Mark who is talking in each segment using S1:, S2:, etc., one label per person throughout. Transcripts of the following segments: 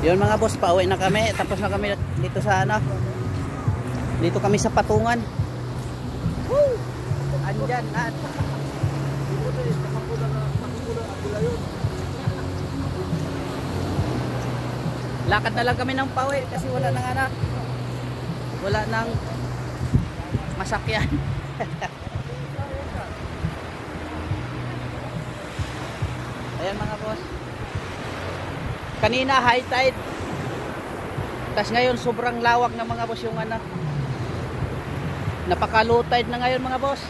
S1: Yun mga boss, pauwi na kami. Tapos na kami dito sa ano. Dito kami sa Patungan. Woo! Andyan at lakad na lang kami ng pauwi kasi wala nang anak. Wala nang masakyan. Ayan mga boss. Kanina high tide. Tapos ngayon sobrang lawak na mga boss yung ano. Napaka low tide na ngayon mga boss.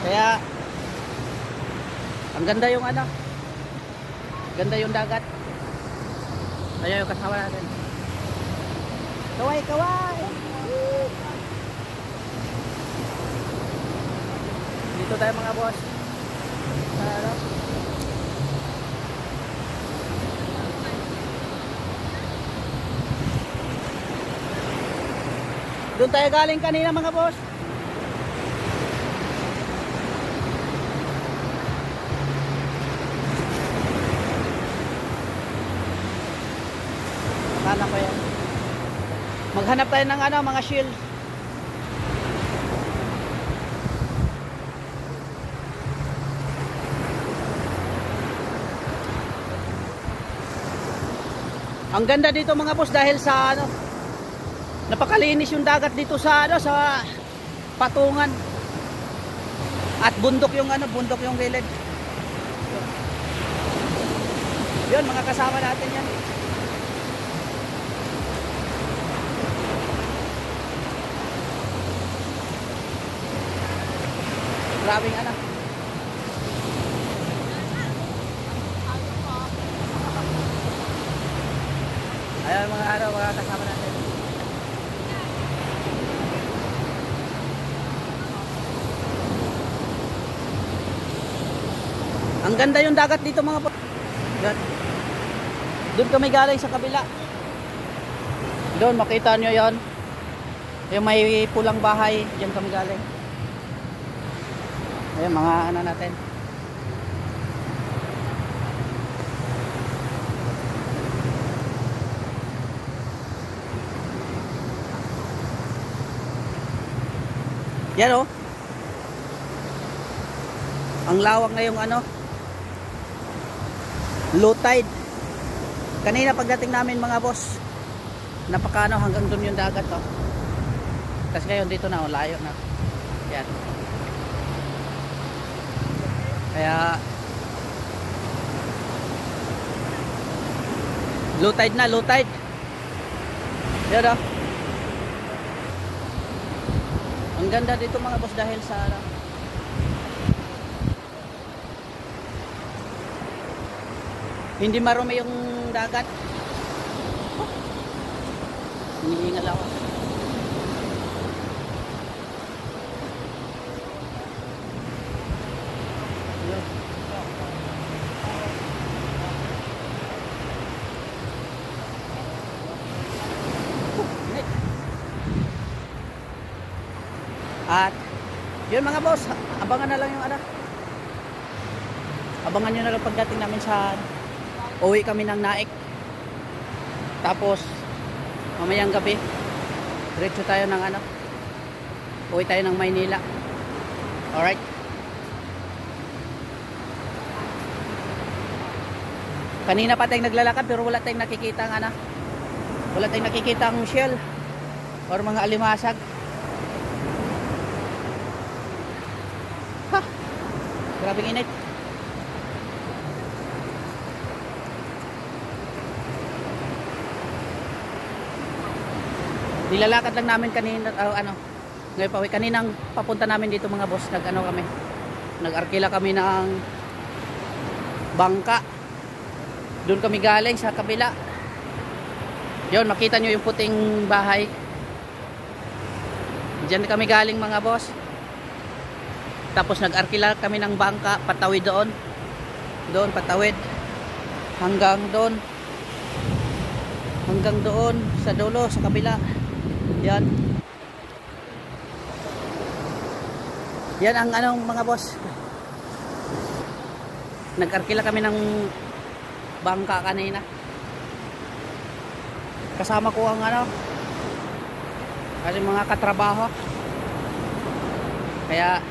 S1: Kaya ang ganda yung ano. Ganda yung dagat. Ayan yung kasama natin. Kaway, kaway. Dito tayo mga boss. Ano? Doon tayo galing kanina mga boss. Hanap ko yan. Maghanap tayo ng ano, mga shield. Ang ganda dito mga boss dahil sa ano, napakalinis yung dagat dito sa ano, sa Patungan. At bundok yung ano, bundok yung gilid. Yun mga kasama natin yan. Grabing ano. Ayan mga ano, mga kasama natin. Ang ganda yung dagat dito mga po. Doon kami galing sa kabila. Doon makita nyo yon. Yung may pulang bahay, diyan kami galing. Ayan mga ano natin. Yan o. Ang lawak na yung ano, low tide. Kanina pagdating namin mga boss, napakano hanggang doon yung dagat to. Kasi ngayon dito na, layo na. Yan. Kaya low tide na, low tide. Yan o. Ang ganda dito mga boss dahil sa hindi marumi yung dagat. Hinihingal ako. At yun mga boss, abangan na lang yung ano. Abangan nyo na lang pagdating namin sa uwi kami ng Naik. Tapos mamayang gabi diretso tayo ng ano, uwi tayo ng Maynila. Alright. Kanina pa tayong naglalakad pero wala tayong nakikita ng ano, wala tayong nakikita ang shell or mga alimasag. Ha, grabing init. Nilalakad lang namin kanina ano, ngayon pa kaninang papunta namin dito mga boss, nag-ano kami, nag-arkila kami ng bangka. Doon kami galing sa kabila. Yun, makita nyo yung puting bahay. Diyan kami galing mga boss. Tapos nag-arkila kami ng bangka, patawid doon. Doon patawid hanggang doon. Hanggang doon sa dulo, sa kabila. Yan. Yan ang anong mga boss. Nag-arkila kami ng bangka kanina. kasama ko ang ano, kasi mga katrabaho, kaya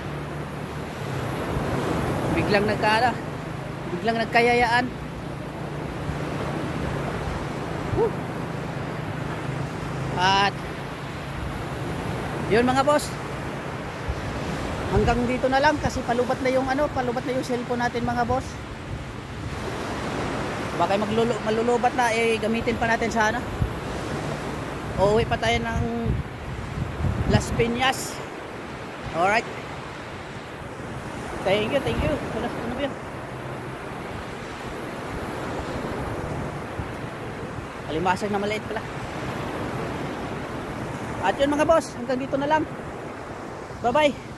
S1: biglang nagkayayaan. At yun mga boss, hanggang dito na lang kasi palubat na yung cellphone natin mga boss. Baka malulubat na, gamitin pa natin sana. Uuwi pa tayo ng Las Piñas. Alright, thank you. Ano ba yun? Alimasag na maliit pala. At yun mga boss, hanggang dito na lang. Bye bye.